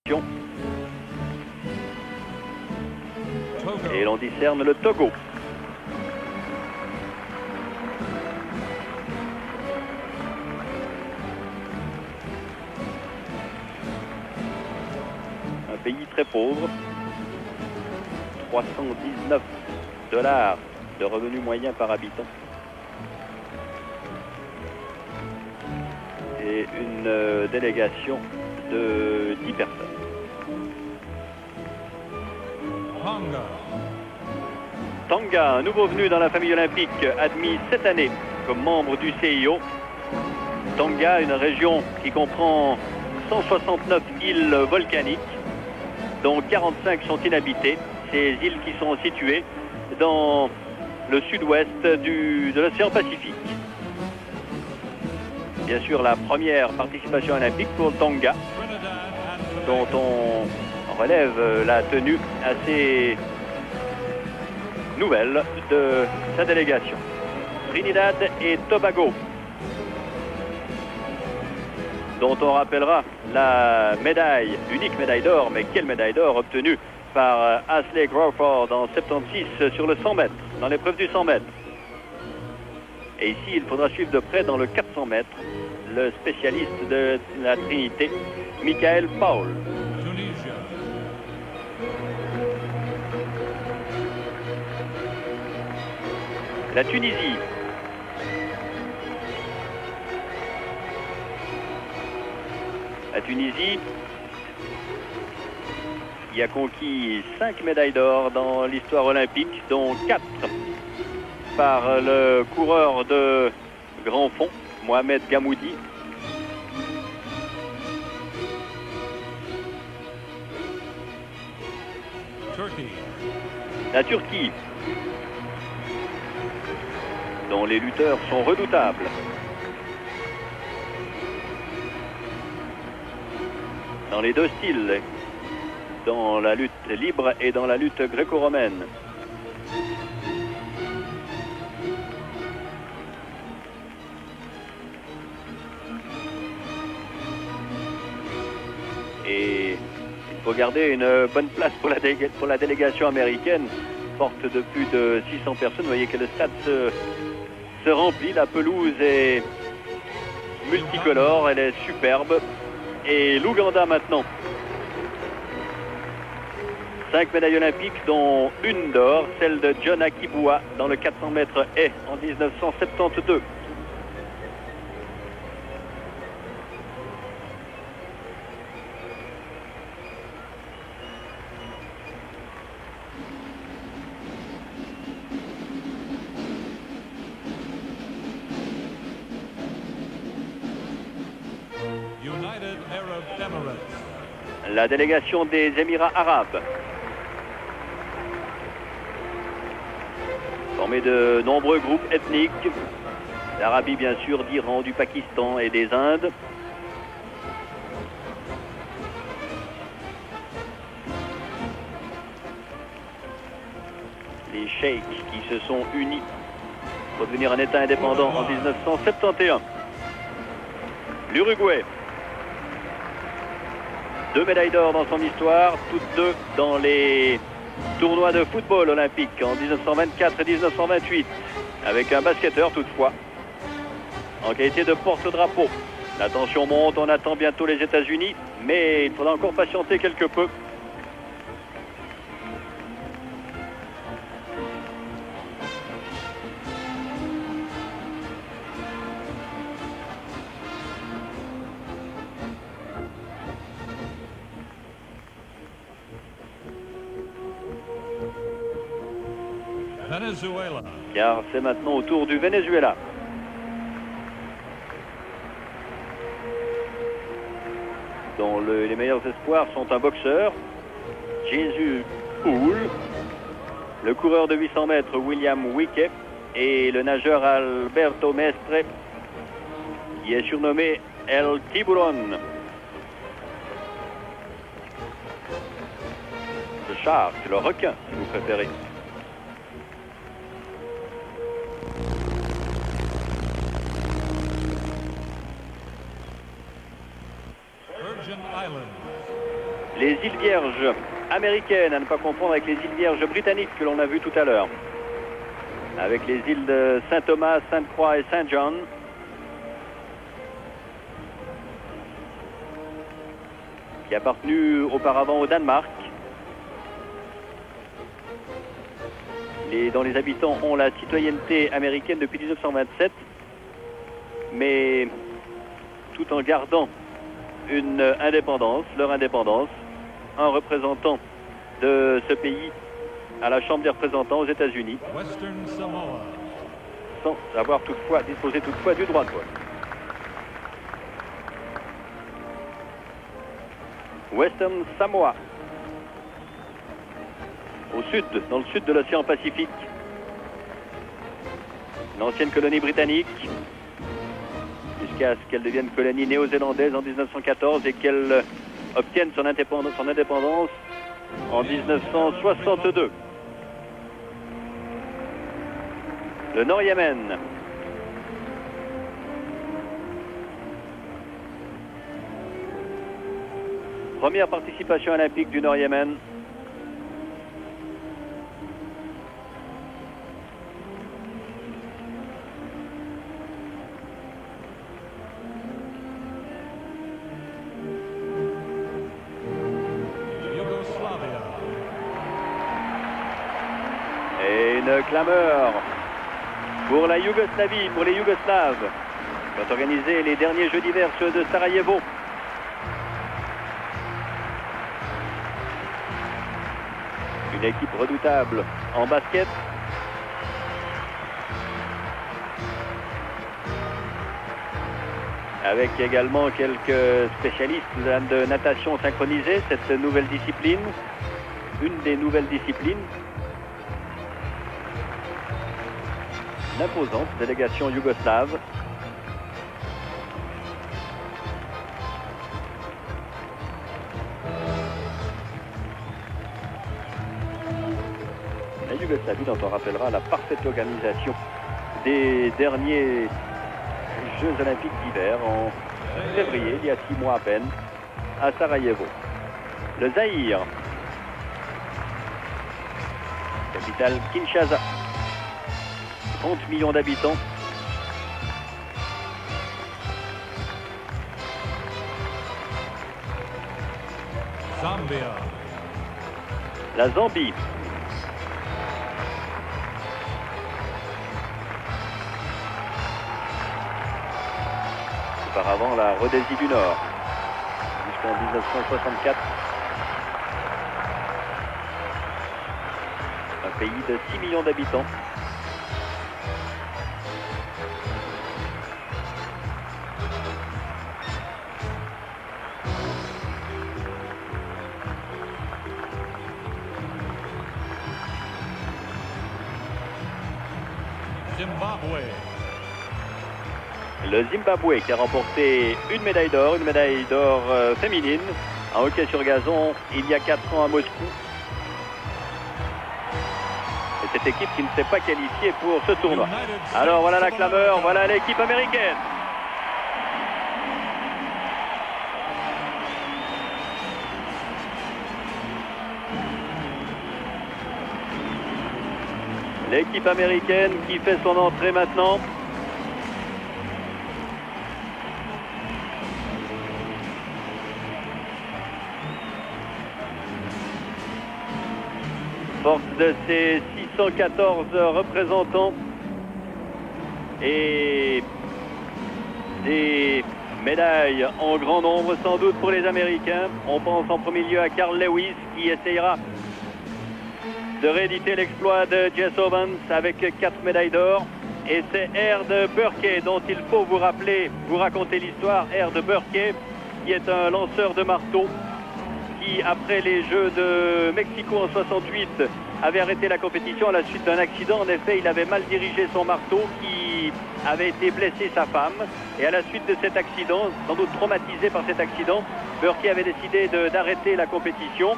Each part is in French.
délégation. Et l'on discerne le Togo. Un pays très pauvre. 319 $ de revenus moyens par habitant. Et une délégation de 10 personnes. Tonga, un nouveau venu dans la famille olympique, admis cette année comme membre du CIO. Tonga, une région qui comprend 169 îles volcaniques, dont 45 sont inhabitées. Ces îles qui sont situées dans le sud-ouest de l'océan Pacifique. Bien sûr, la première participation olympique pour Tonga, dont on relève la tenue assez nouvelle de sa délégation. Trinidad et Tobago, dont on rappellera la médaille, l'unique médaille d'or, mais quelle médaille d'or obtenue par Ashley Crawford en 76 sur le 100 mètres, dans l'épreuve du 100 mètres. Et ici, il faudra suivre de près dans le 400 mètres le spécialiste de la Trinité, Michael Paul. La Tunisie. La Tunisie qui a conquis 5 médailles d'or dans l'histoire olympique, dont 4 par le coureur de grand fond, Mohamed Gamoudi. La Turquie, dont les lutteurs sont redoutables. Dans les deux styles, dans la lutte libre et dans la lutte gréco-romaine. Et il faut garder une bonne place pour la délégation américaine, forte de plus de 600 personnes. Vous voyez que le stade se remplit, la pelouse est multicolore, elle est superbe. Et l'Ouganda maintenant. 5 médailles olympiques, dont une d'or, celle de John Akibua dans le 400 mètres haies en 1972. La délégation des Émirats arabes, formée de nombreux groupes ethniques, l'Arabie bien sûr, d'Iran, du Pakistan et des Indes. Les Sheikhs qui se sont unis pour devenir un État indépendant en 1971. L'Uruguay. 2 médailles d'or dans son histoire, toutes deux dans les tournois de football olympique en 1924 et 1928, avec un basketteur toutefois, en qualité de porte-drapeau. La tension monte, on attend bientôt les États-Unis, mais il faudra encore patienter quelque peu. Venezuela. Car c'est maintenant au tour du Venezuela. Dont les meilleurs espoirs sont un boxeur, Jesus Poole, le coureur de 800 mètres William Wike et le nageur Alberto Mestre, qui est surnommé El Tiburon. Le shark, le requin, si vous préférez. Les îles Vierges américaines, à ne pas confondre avec les îles Vierges britanniques que l'on a vues tout à l'heure. Avec les îles de Saint-Thomas, Sainte-Croix et Saint-John. Qui appartenu auparavant au Danemark. Dont les habitants ont la citoyenneté américaine depuis 1927, mais tout en gardant leur indépendance, un représentant de ce pays à la Chambre des représentants aux États-Unis, sans avoir disposé toutefois du droit de vote. Western Samoa, dans le sud de l'océan Pacifique. L'ancienne colonie britannique, jusqu'à ce qu'elle devienne colonie néo-zélandaise en 1914 et qu'elle obtienne son indépendance en 1962. Le Nord-Yémen. Première participation olympique du Nord-Yémen. Et une clameur pour la Yougoslavie, pour les Yougoslaves, qui ont organisé les derniers Jeux d'hiver de Sarajevo. Une équipe redoutable en basket. Avec également quelques spécialistes de natation synchronisée, cette nouvelle discipline, une des nouvelles disciplines. L'imposante délégation yougoslave. La Yougoslavie dont on rappellera la parfaite organisation des derniers Jeux olympiques d'hiver en février, il y a 6 mois à peine, à Sarajevo. Le Zaïre, capitale Kinshasa, 30 millions d'habitants. Zambia. La Zambie. Auparavant la Rhodésie du Nord, jusqu'en 1964. Un pays de 6 millions d'habitants. Zimbabwe. Le Zimbabwe qui a remporté une médaille d'or féminine en hockey sur gazon il y a 4 ans à Moscou. Et cette équipe qui ne s'est pas qualifiée pour ce tournoi. Alors voilà la clameur, voilà l'équipe américaine. L'équipe américaine qui fait son entrée maintenant. Force de ses 614 représentants et des médailles en grand nombre sans doute pour les Américains. On pense en premier lieu à Carl Lewis qui essayera de rééditer l'exploit de Jess Owens avec 4 médailles d'or. Et c'est Erd Burkey dont il faut vous raconter l'histoire. Erd Burkey qui est un lanceur de marteau qui, après les Jeux de Mexico en 68, avait arrêté la compétition à la suite d'un accident. En effet, il avait mal dirigé son marteau qui avait été blessé sa femme. Et à la suite de cet accident, sans doute traumatisé par cet accident, Burkey avait décidé d'arrêter la compétition.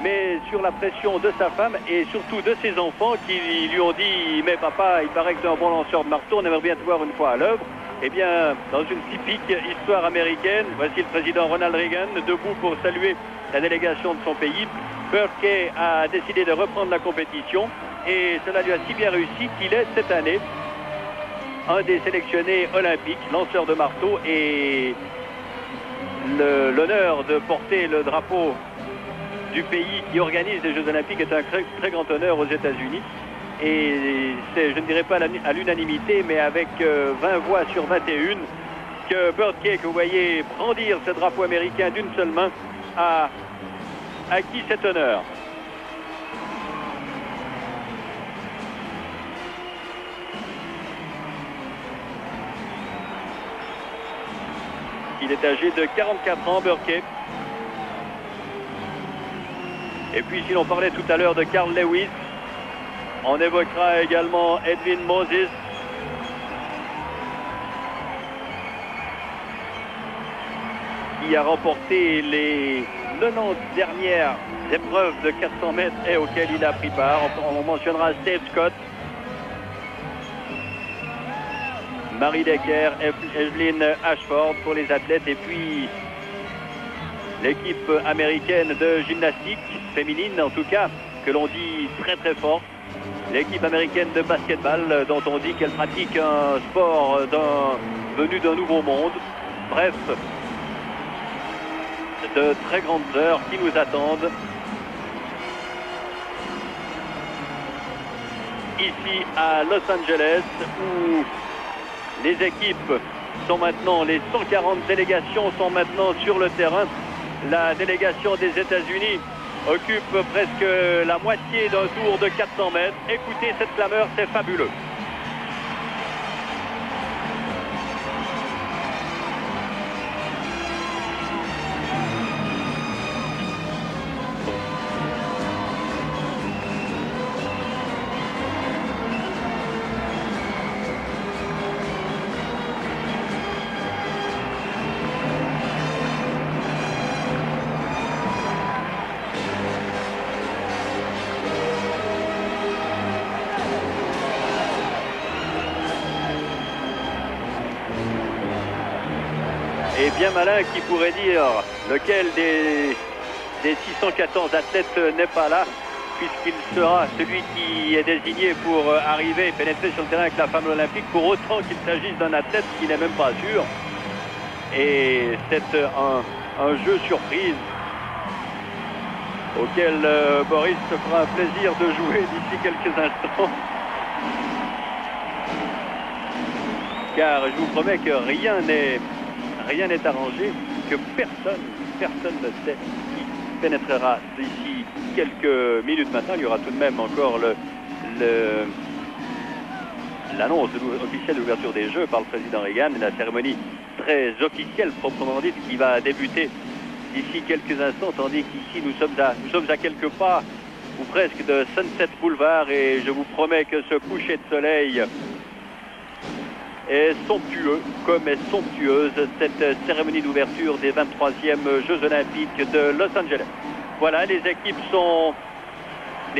Mais sur la pression de sa femme et surtout de ses enfants qui lui ont dit « Mais papa, il paraît que tu es un bon lanceur de marteau, on aimerait bien te voir une fois à l'œuvre ». Eh bien, dans une typique histoire américaine, voici le président Ronald Reagan debout pour saluer la délégation de son pays. Burke a décidé de reprendre la compétition et cela lui a si bien réussi qu'il est cette année un des sélectionnés olympiques, lanceur de marteau, et l'honneur de porter le drapeau du pays qui organise les Jeux olympiques est un très grand honneur aux États-Unis. Et c'est, je ne dirais pas à l'unanimité, mais avec 20 voix sur 21, que Birdcake, que vous voyez brandir ce drapeau américain d'une seule main, a acquis cet honneur. Il est âgé de 44 ans, Burke. Et puis, si l'on parlait tout à l'heure de Carl Lewis, on évoquera également Edwin Moses. Qui a remporté les 90 dernières épreuves de 400 mètres et auxquelles il a pris part. On mentionnera Steve Scott, Marie Decker, Evelyn Ashford pour les athlètes, et puis l'équipe américaine de gymnastique féminine, en tout cas, que l'on dit très très forte. L'équipe américaine de basketball, dont on dit qu'elle pratique un sport venu d'un nouveau monde. Bref, de très grandes heures qui nous attendent ici à Los Angeles, où les équipes sont maintenant, les 140 délégations sont maintenant sur le terrain. La délégation des États-Unis occupe presque la moitié d'un tour de 400 mètres. Écoutez cette clameur, c'est fabuleux. Et bien malin qui pourrait dire lequel des 614 athlètes n'est pas là, puisqu'il sera celui qui est désigné pour arriver et pénétrer sur le terrain avec la femme olympique, pour autant qu'il s'agisse d'un athlète qui n'est même pas sûr. Et c'est un jeu surprise auquel Boris se fera un plaisir de jouer d'ici quelques instants. Car je vous promets que rien n'est arrangé, que personne ne sait qui pénétrera d'ici quelques minutes maintenant. Il y aura tout de même encore l'annonce officielle de l'ouverture des Jeux par le président Reagan, et la cérémonie très officielle proprement dite qui va débuter d'ici quelques instants, tandis qu'ici nous sommes à quelques pas ou presque de Sunset Boulevard, et je vous promets que ce coucher de soleil est somptueux, comme est somptueuse cette cérémonie d'ouverture des 23e Jeux Olympiques de Los Angeles. Voilà, les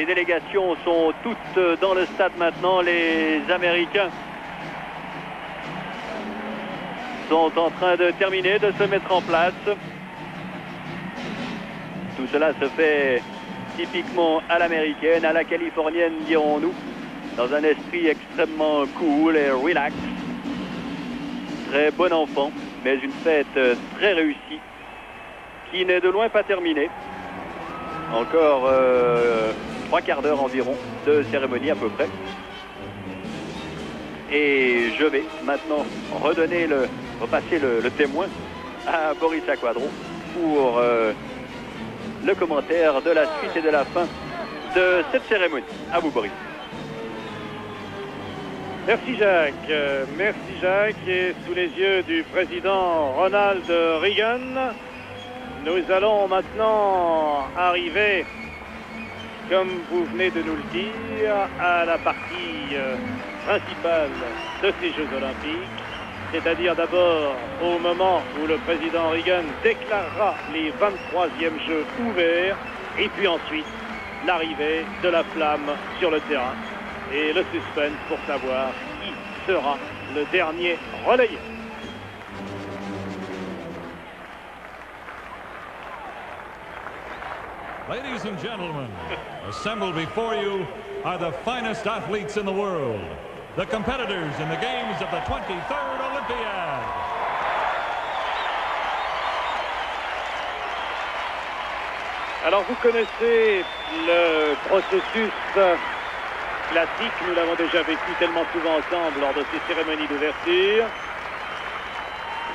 délégations sont toutes dans le stade maintenant. Les Américains sont en train de terminer, de se mettre en place. Tout cela se fait typiquement à l'américaine, à la californienne, dirons-nous, dans un esprit extrêmement cool et relax. Très bon enfant, mais une fête très réussie, qui n'est de loin pas terminée. Encore 3 quarts d'heure environ de cérémonie à peu près. Et je vais maintenant repasser le témoin à Boris Aquadro pour le commentaire de la suite et de la fin de cette cérémonie. À vous, Boris. Merci Jacques, et sous les yeux du président Ronald Reagan, nous allons maintenant arriver, comme vous venez de nous le dire, à la partie principale de ces Jeux Olympiques, c'est-à-dire d'abord au moment où le président Reagan déclarera les 23e Jeux ouverts, et puis ensuite l'arrivée de la flamme sur le terrain. Et le suspense pour savoir qui sera le dernier relayé. Ladies and gentlemen, assembled before you are the finest athletes in the world, the competitors in the games of the 23rd Olympiad. Alors vous connaissez le processus classique, nous l'avons déjà vécu tellement souvent ensemble lors de ces cérémonies d'ouverture.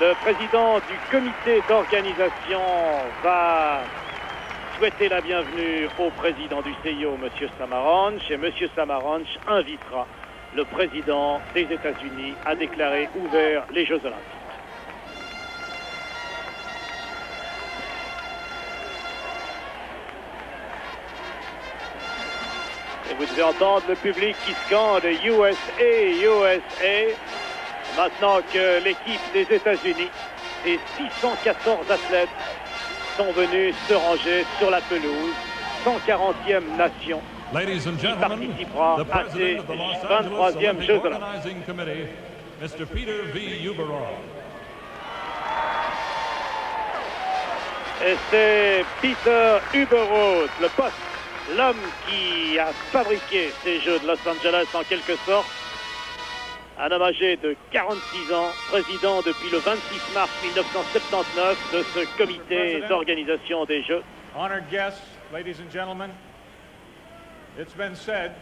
Le président du comité d'organisation va souhaiter la bienvenue au président du CIO, M. Samaranch, et M. Samaranch invitera le président des États-Unis à déclarer ouverts les Jeux Olympiques. Et vous devez entendre le public qui scande USA, USA. Maintenant que l'équipe des États-Unis, ces 614 athlètes, sont venus se ranger sur la pelouse, 140e nation, Ladies and qui gentlemen, participera the à ces president of the Los 23e Angeles Jeux Olympic Olympiques. Organizing Committee, Mr. Peter V. Uberov. Et c'est Peter Uberroth, le poste, l'homme qui a fabriqué ces Jeux de Los Angeles en quelque sorte. Un homme âgé de 46 ans, président depuis le 26 mars 1979 de ce comité d'organisation des Jeux. Honored guests, ladies and gentlemen, it's been said,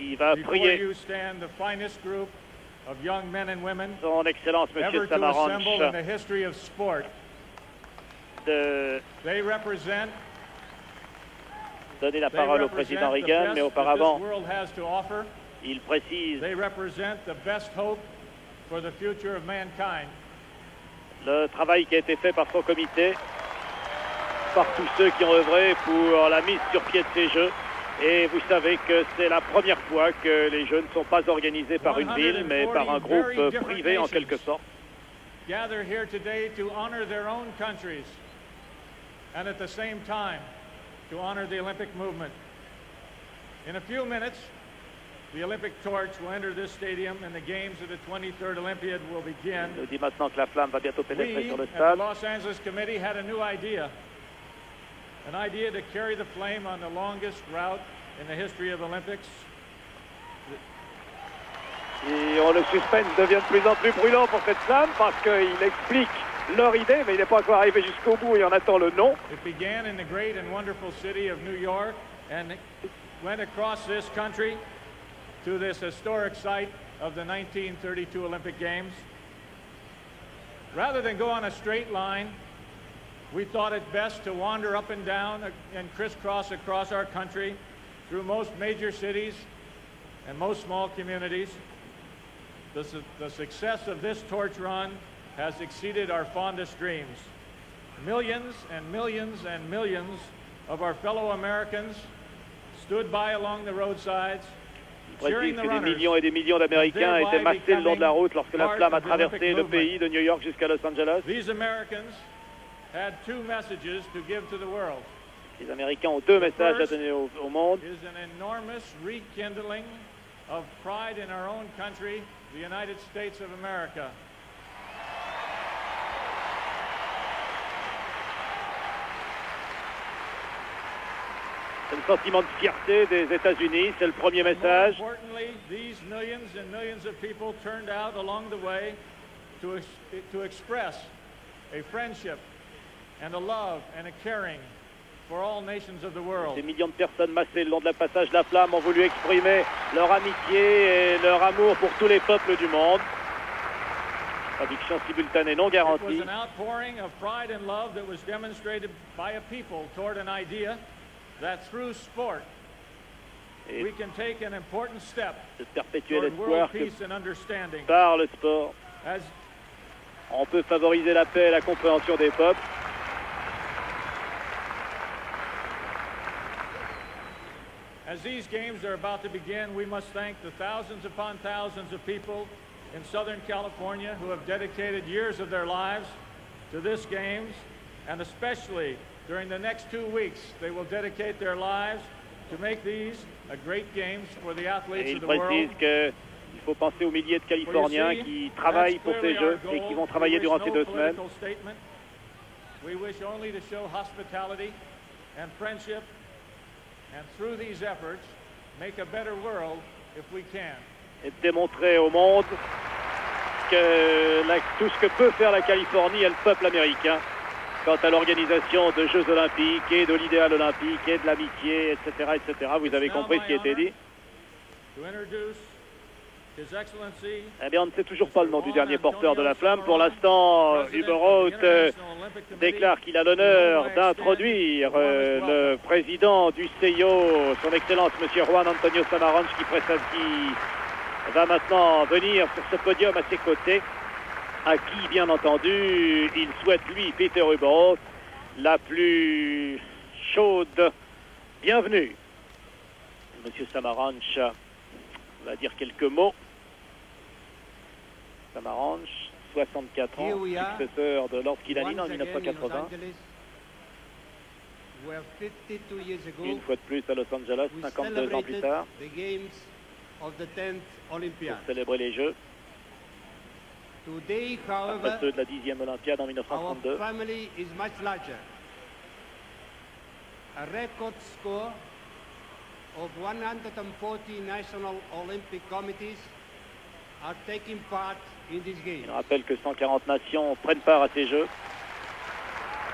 Il va before prier you stand the finest group of young men and women son Excellence ever M. to assemble in the Samaranch history of sport. de They represent donner la parole au président the Reagan, best mais that auparavant, this world has to offer. il précise They represent the best hope for the future of mankind. le travail qui a été fait par son comité, par tous ceux qui ont œuvré pour la mise sur pied de ces Jeux. Et vous savez que c'est la première fois que les Jeux ne sont pas organisés par une ville, mais par un groupe privé en quelque sorte. Gather here today to honor their own countries and at the same time to honor the Olympic movement. In a few minutes, the Olympic torch will enter this stadium and the games of the 23rd Olympiad will begin. Il nous dit maintenant que la flamme va bientôt pénétrer We sur le at the stade. Los Angeles Committee had a new idea. An idea to carry the flame on the longest route in the history of Olympics. Et le suspense devient de plus en plus brûlant pour cette flamme parce qu'il explique leur idée, mais il n'est pas encore arrivé jusqu'au bout et on attend le nom. It began in the great and wonderful city of New York and went across this country to this historic site of the 1932 Olympic Games. Rather than go on a straight line, we thought it best to wander up and down and crisscross across our country through most major cities and most small communities. The success of this torch run has exceeded our fondest dreams. Millions and millions and millions of our fellow Americans stood by along the roadsides, Il cheering précise the que des runners. millions et des millions d'Américains étaient massés le long de la route lorsque la flamme a traversé le pays de New York jusqu'à Los Angeles. These Americans had two messages to give to the world. Les Américains ont deux messages à donner au monde. Is an enormous rekindling of pride in our own country, the United States of America. C'est le sentiment de fierté des États-Unis, c'est le premier More message. importantly, these millions and millions of people turned out along the way to express a friendship and a love and a caring for all nations of the world. Des millions de personnes massées le long de la passage de la flamme ont voulu exprimer leur amitié et leur amour pour tous les peuples du monde. Traduction simultanée non It garantie. was an outpouring of pride and love that was demonstrated by a people toward an idea that through sport Et we can take an important step de perpétuer toward l'espoir world que peace and understanding. par le sport, As on peut favoriser la paix et la compréhension des peuples. As these games are about to begin, we must thank the thousands upon thousands of people in Southern California who have dedicated years of their lives to this games, and especially during the next 2 weeks, they will dedicate their lives to make these a great games for the athletes Et of il the world. précise qu'il faut penser aux milliers de Californiens qui travaillent pour ces Jeux et qui vont travailler durant ces 2 semaines. We wish only to show hospitality and friendship, and through these efforts, make a better world if we can. Et démontrer au monde que tout ce que peut faire la Californie et le peuple américain quant à l'organisation de Jeux Olympiques et de l'idéal olympique et de l'amitié, etc., etc. Vous avez compris ce qui a été dit? Eh bien, on ne sait toujours pas le nom du dernier porteur de la flamme. Pour l'instant, Uberroth déclare qu'il a l'honneur d'introduire le président du CIO, son Excellence, M. Juan Antonio Samaranch, qui va maintenant venir sur ce podium à ses côtés, à qui, bien entendu, il souhaite, lui, Peter Uberroth, la plus chaude bienvenue. M. Samaranch va dire quelques mots. Samaranch, 64 ans, successeur de Lord Killanena en 1980. Une fois de plus à Los Angeles, 52 ans plus tard, pour célébrer les Jeux. Après ceux de la 10e Olympiade en 1932. A record score of 140 national Olympic committees are taking part in these games. Il rappelle que 140 nations prennent part à ces Jeux.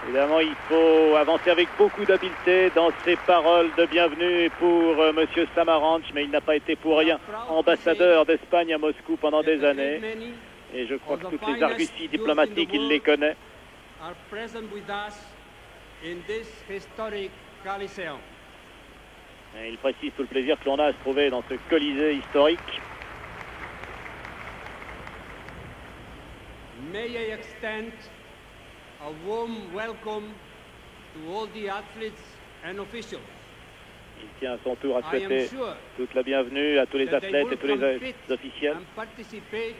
Évidemment, il faut avancer avec beaucoup d'habileté dans ces paroles de bienvenue pour Monsieur Samaranch, mais il n'a pas été pour rien ambassadeur d'Espagne à Moscou pendant des années. Et je crois que toutes les arguties diplomatiques, il les connaît. Are present with us in this historic Coliseum. Et il précise tout le plaisir que l'on a à se trouver dans ce Colisée historique. May I extend a warm welcome to all the athletes and officials. Il tient à son tour à souhaiter toute la bienvenue à tous les athlètes et tous les officiels. And participate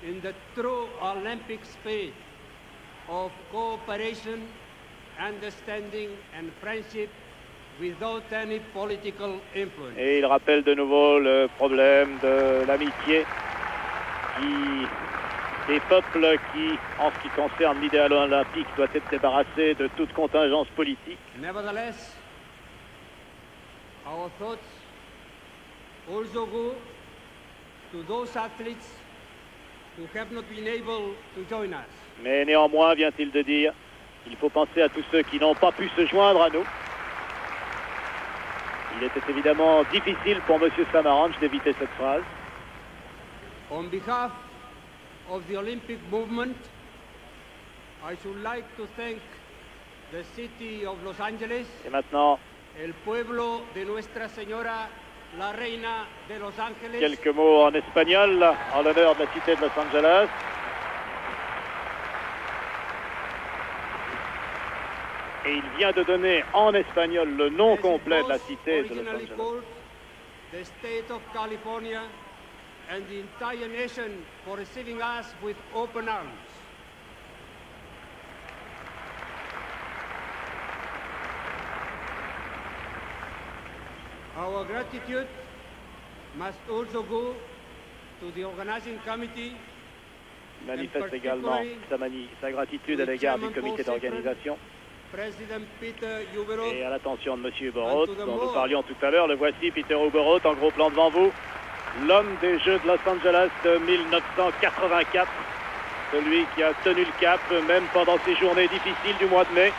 in the true Olympic spirit of cooperation, understanding and friendship without any political influence. Et il rappelle de nouveau le problème de l'amitié des peuples qui, en ce qui concerne l'idéal olympique, doit être débarrassé de toute contingence politique. Nevertheless, our thoughts also go to those athletes who have not been able to join us. Mais néanmoins, vient-il de dire, il faut penser à tous ceux qui n'ont pas pu se joindre à nous. Il était évidemment difficile pour M. Samaranch d'éviter cette phrase. On behalf of the Olympic movement, I should like to thank the city of Los Angeles, Et maintenant, el pueblo de Nuestra Señora, la Reina de Los Ángeles, quelques mots en espagnol en l'honneur de la cité de Los Angeles. Et il vient de donner en espagnol le nom complet de la cité de Los originally Angeles. called the state of California, and the entire nation for receiving us with open arms. Our gratitude must also go to the organizing committee. Il manifeste également sa gratitude à l'égard du comité d'organisation. President Peter Uberroth, Et à l'attention de M. Uberroth, dont nous parlions tout à l'heure, le voici, Peter Uberroth, en gros plan devant vous. L'homme des Jeux de Los Angeles de 1984. Celui qui a tenu le cap, même pendant ces journées difficiles du mois de mai,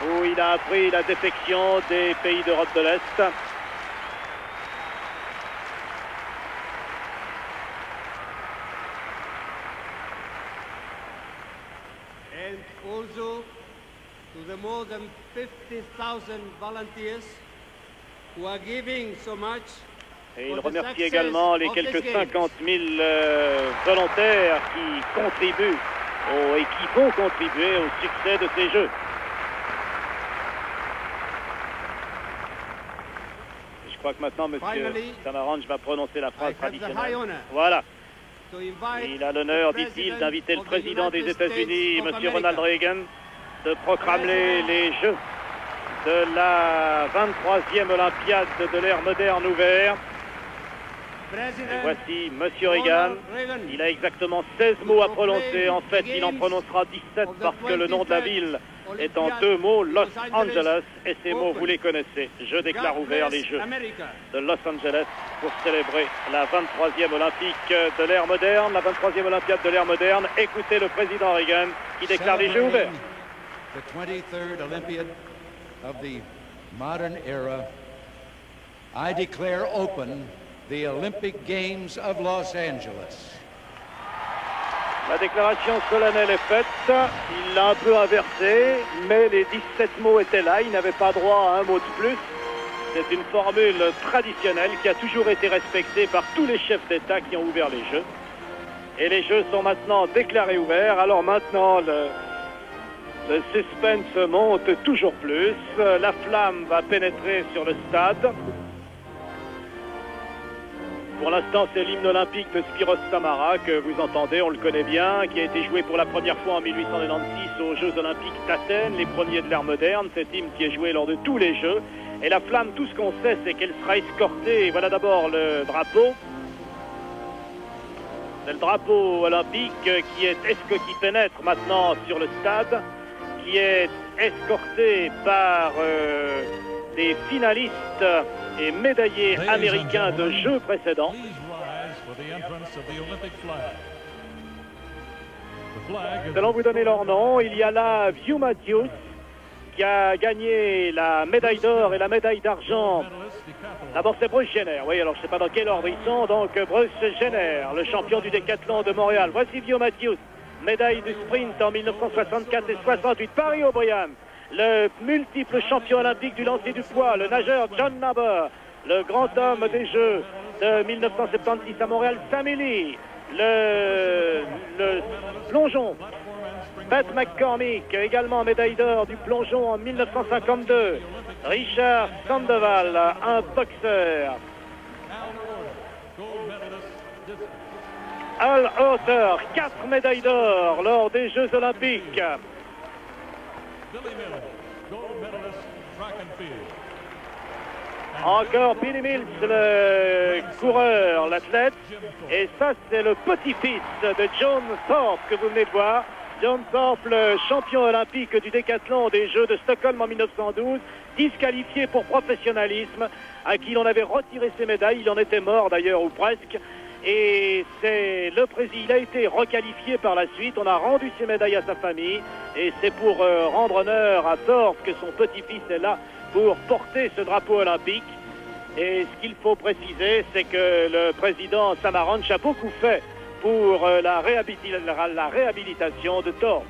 où il a appris la défection des pays d'Europe de l'Est. and also to the more than 50,000 volunteers who are giving so much. Et il remercie également les quelques 50 000 volontaires qui contribuent et qui vont contribuer au succès de ces Jeux. Et je crois que maintenant, M. Samaranch va prononcer la phrase traditionnelle. Voilà. Il a l'honneur, dit-il, d'inviter le président des États-Unis, M. Ronald Reagan, de proclamer les Jeux de la 23e Olympiade de l'ère moderne ouverte. Et voici M. Reagan. Il a exactement 16 mots à prononcer. En fait, il en prononcera 17 parce que le nom de la ville est en deux mots Los Angeles, et ces mots vous les connaissez. Je déclare ouvert les Jeux de Los Angeles pour célébrer la 23e Olympique de l'ère moderne, la 23e Olympiade de l'ère moderne. Écoutez le président Reagan qui déclare les Jeux ouverts. The 23rd Olympiad of the modern era, I declare open the Olympic Games of Los Angeles. La déclaration solennelle est faite, il l'a un peu inversé, mais les 17 mots étaient là, il n'avait pas droit à un mot de plus. C'est une formule traditionnelle qui a toujours été respectée par tous les chefs d'État qui ont ouvert les Jeux. Et les Jeux sont maintenant déclarés ouverts, alors maintenant le suspense monte toujours plus, la flamme va pénétrer sur le stade. Pour l'instant, c'est l'hymne olympique de Spiros Samara que vous entendez, on le connaît bien, qui a été joué pour la première fois en 1896 aux Jeux Olympiques d'Athènes, les premiers de l'ère moderne, cet hymne qui est joué lors de tous les Jeux. Et la flamme, tout ce qu'on sait, c'est qu'elle sera escortée. Voilà d'abord le drapeau. C'est le drapeau olympique qui pénètre maintenant sur le stade, qui est escorté par des finalistes et médaillés américains de Jeux précédents. Nous allons vous donner leur nom. Il y a là Hugh Matthews qui a gagné la médaille d'or et la médaille d'argent. D'abord c'est Bruce Jenner. Oui, alors je ne sais pas dans quel ordre ils sont. Donc Bruce Jenner, le champion du décathlon de Montréal. Voici Hugh Matthews, médaille du sprint en 1964 et 68. Barry O'Brien, le multiple champion olympique du lancer du poids, le nageur John Naber, le grand homme des Jeux de 1976 à Montréal, Sammy Lee, le plongeon, Pat McCormick, également médaille d'or du plongeon en 1952, Richard Sandoval, un boxeur, Al Horter, 4 médailles d'or lors des Jeux Olympiques. Encore Billy Mills, le coureur, l'athlète. Et ça, c'est le petit-fils de John Thorpe que vous venez de voir. John Thorpe, le champion olympique du décathlon des Jeux de Stockholm en 1912, disqualifié pour professionnalisme, à qui l'on avait retiré ses médailles. Il en était mort d'ailleurs, ou presque. Et c'est le président, il a été requalifié par la suite. On a rendu ses médailles à sa famille. Et c'est pour rendre honneur à Thorpe que son petit-fils est là pour porter ce drapeau olympique. Et ce qu'il faut préciser, c'est que le président Samaranch a beaucoup fait pour la réhabilitation de Thorpe.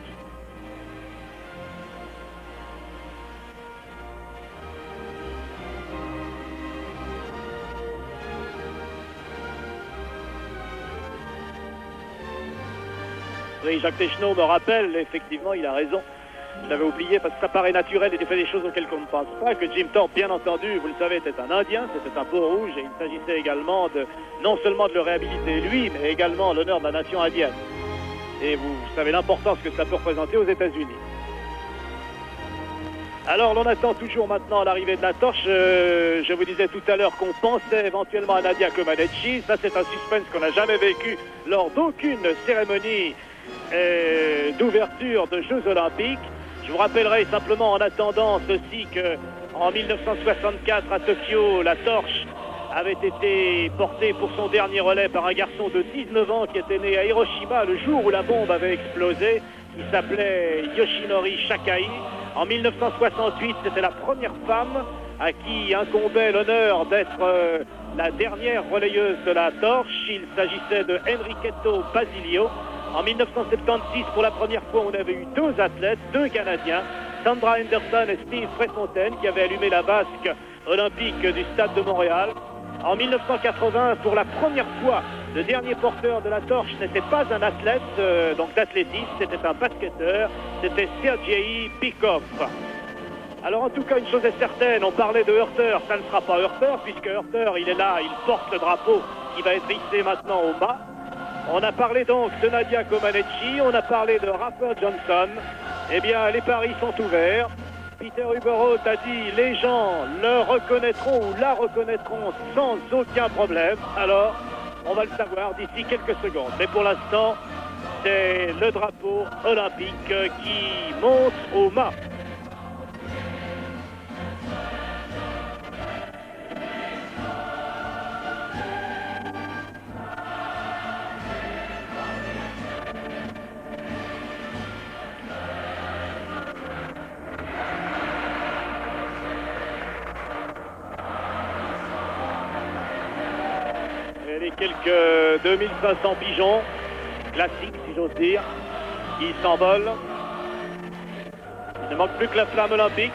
Oui, Jacques Deschenaux me rappelle, effectivement, il a raison. Je l'avais oublié parce que ça paraît naturel et il fait des choses auxquelles on ne pense pas. Que Jim Thorpe, bien entendu, vous le savez, était un Indien, c'était un peau rouge et il s'agissait également de, non seulement de le réhabiliter lui, mais également l'honneur de la nation indienne. Et vous savez l'importance que ça peut représenter aux États-Unis. Alors, l'on attend toujours maintenant l'arrivée de la torche. Je vous disais tout à l'heure qu'on pensait éventuellement à Nadia Comaneci. Ça, c'est un suspense qu'on n'a jamais vécu lors d'aucune cérémonie d'ouverture de Jeux Olympiques. Je vous rappellerai simplement en attendant ceci qu'en 1964 à Tokyo, la torche avait été portée pour son dernier relais par un garçon de 19 ans qui était né à Hiroshima le jour où la bombe avait explosé. Il s'appelait Yoshinori Shakai. En 1968, c'était la première femme à qui incombait l'honneur d'être la dernière relayeuse de la torche. Il s'agissait de Enriqueta Basilio. En 1976, pour la première fois, on avait eu 2 athlètes, 2 Canadiens, Sandra Henderson et Steve Prefontaine, qui avaient allumé la vasque olympique du Stade de Montréal. En 1980, pour la première fois, le dernier porteur de la torche n'était pas un athlète, donc d'athlétisme, c'était un basketteur, c'était Sergei Bikov. Alors en tout cas, une chose est certaine, on parlait de Horter, ça ne sera pas Horter, puisque Horter, il est là, il porte le drapeau qui va être hissé maintenant au bas. On a parlé donc de Nadia Comaneci, on a parlé de Rafer Johnson. Eh bien, les paris sont ouverts. Peter Uberroth a dit les gens le reconnaîtront ou la reconnaîtront sans aucun problème. Alors, on va le savoir d'ici quelques secondes. Mais pour l'instant, c'est le drapeau olympique qui monte au mât. Et les quelques 2500 pigeons, classiques si j'ose dire, qui s'envolent. Il ne manque plus que la flamme olympique.